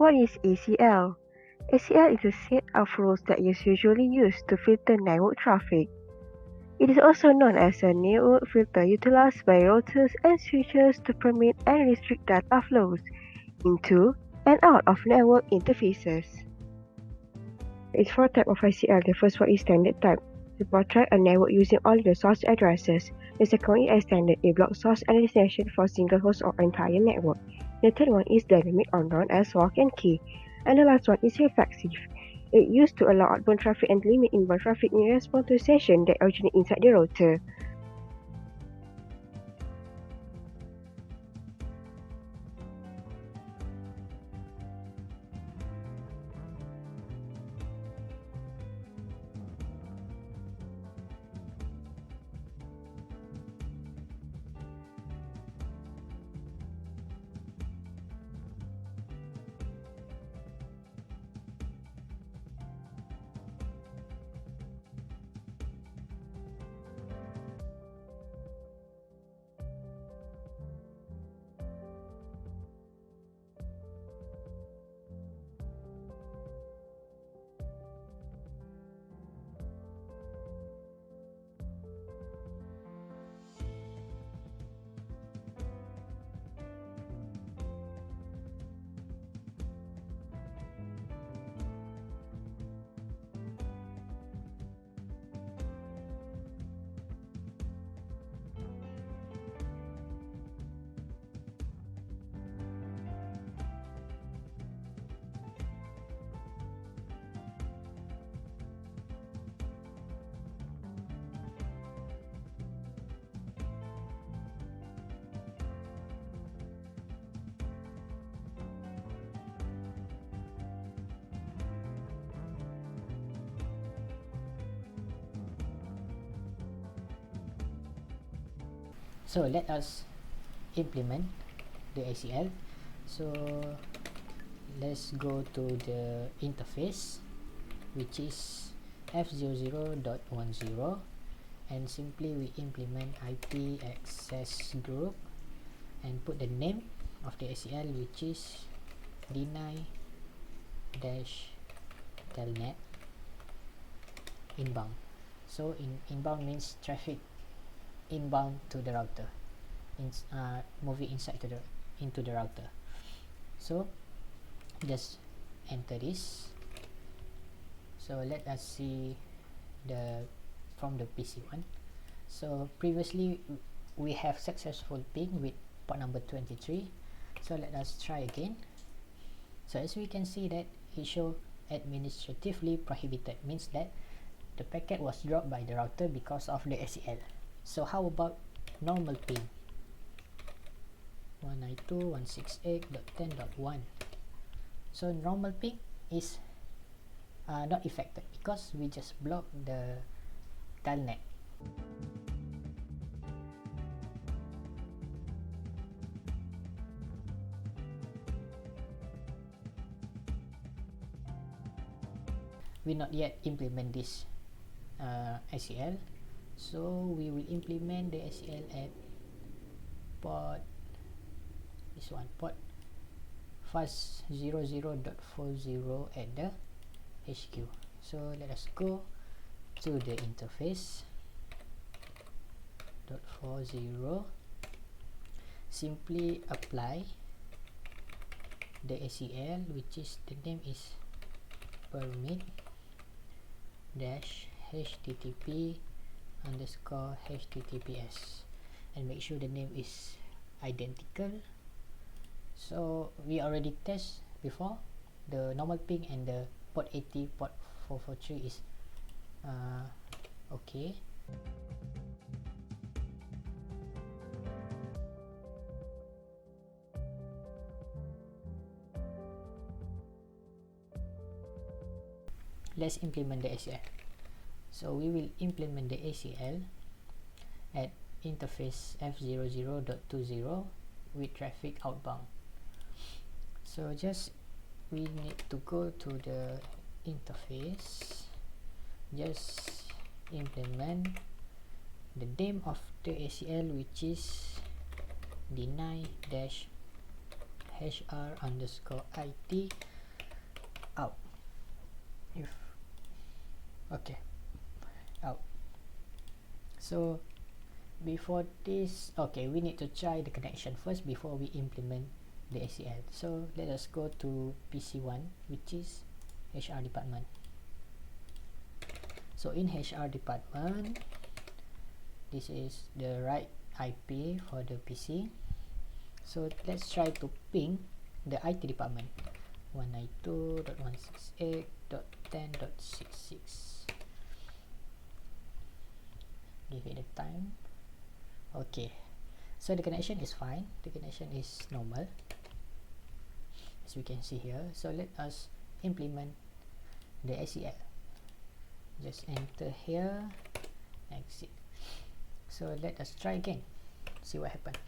What is ACL? ACL is a set of rules that is usually used to filter network traffic. It is also known as a network filter utilized by routers and switches to permit and restrict data flows into and out of network interfaces. There is four types of ACL. The first one is standard type. It portrays a network using all the source addresses. The second one is standard. It blocks source and destination for single host or entire network. The third one is dynamic or known as walk and key. And the last one is reflexive. It used to allow outbound traffic and limit inbound traffic in response to sessions that originate inside the router. So let us implement the ACL. So let's go to the interface, which is f00.10, and simply we implement IP access group and put the name of the ACL, which is deny-telnet inbound. So inbound means traffic inbound to the router, moving into the router. So just enter this. So let us see from the PC one. So previously we have successful ping with port number 23. So let us try again. So as we can see that it show administratively prohibited, means that the packet was dropped by the router because of the ACL. So how about normal ping? 192.168.10.1. So normal ping is not affected because we just block the telnet. We not yet implement this ACL. So we will implement the ACL at port 500.40 at the HQ. So let us go to the interface .40, simply apply the ACL, which is the name is permit dash http_https, and make sure the name is identical. So we already test before the normal ping and the port 80 port 443 is okay. Let's implement the ACL. So we will implement the ACL at interface f00.20 with traffic outbound. So just we need to go to the interface, just implement the name of the ACL, which is deny-hr_it out. If okay, out. So before this, okay, we need to try the connection first before we implement the ACL. So let us go to PC1, which is HR department. So in HR department, this is the right IP for the PC. So let's try to ping the IT department 192.168.10.66. Give it a time. Okay, so the connection is fine, the connection is normal as we can see here. So let us implement the ACL. Just enter here, exit. So let us try again, see what happened.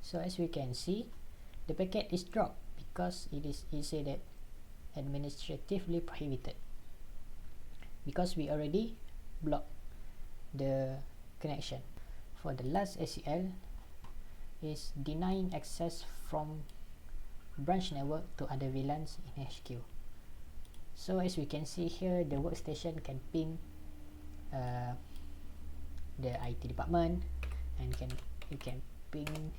So as we can see, the packet is dropped because it said that administratively prohibited, because we already blocked the connection. For the last ACL is denying access from branch network to other VLANs in HQ. So as we can see here, the workstation can ping the IT department, and you can ping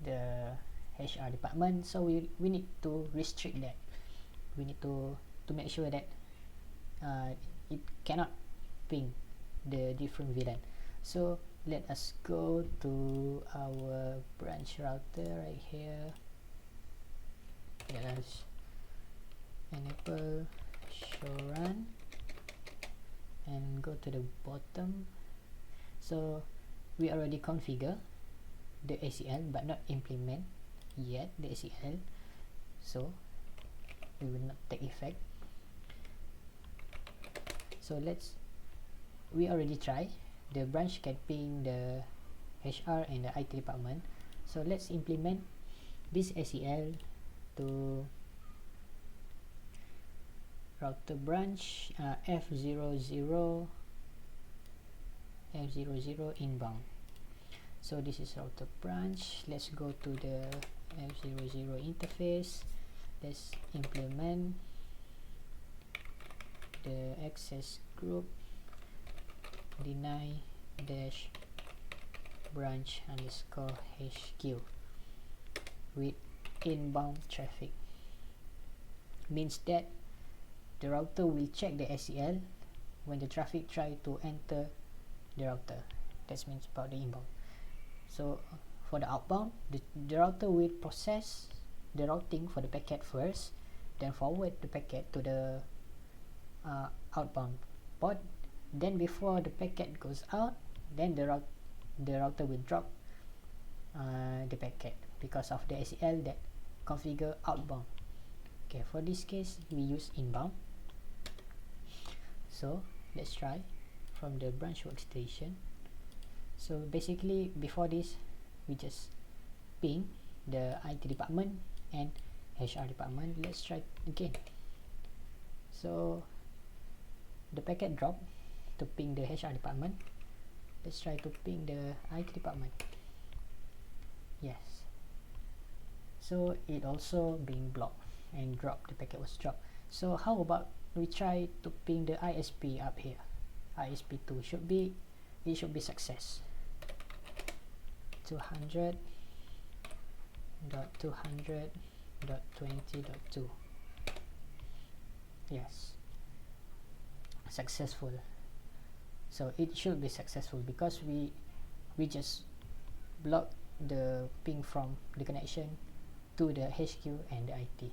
the HR department. So we need to restrict that. We need to make sure that it cannot ping the different VLAN. So let us go to our branch router right here. Let us enable show run and go to the bottom. So we already configure the ACL but not implement yet the ACL, so it will not take effect. So we already try the branch can ping the HR and the IT department. So let's implement this ACL to router branch F00 inbound. So this is router branch. Let's go to the F00 interface. Let's implement the access group deny dash branch underscore HQ with inbound traffic. Means that the router will check the ACL when the traffic try to enter the router. That means about the inbound. So for the outbound, the router will process the routing for the packet first, then forward the packet to the outbound port. Then before the packet goes out, then the router will drop the packet because of the ACL that configure outbound. Okay, for this case we use inbound. So let's try from the branch workstation. So basically before this we just ping the IT department and HR department. Let's try again. So the packet drop to ping the HR department. Let's try to ping the IT department. Yes, so it also being blocked and dropped. The packet was dropped. So how about we try to ping the ISP up here. ISP2 should be success. 200.200.20.2. yes, successful. So it should be successful because we just block the ping from the connection to the HQ and the IT.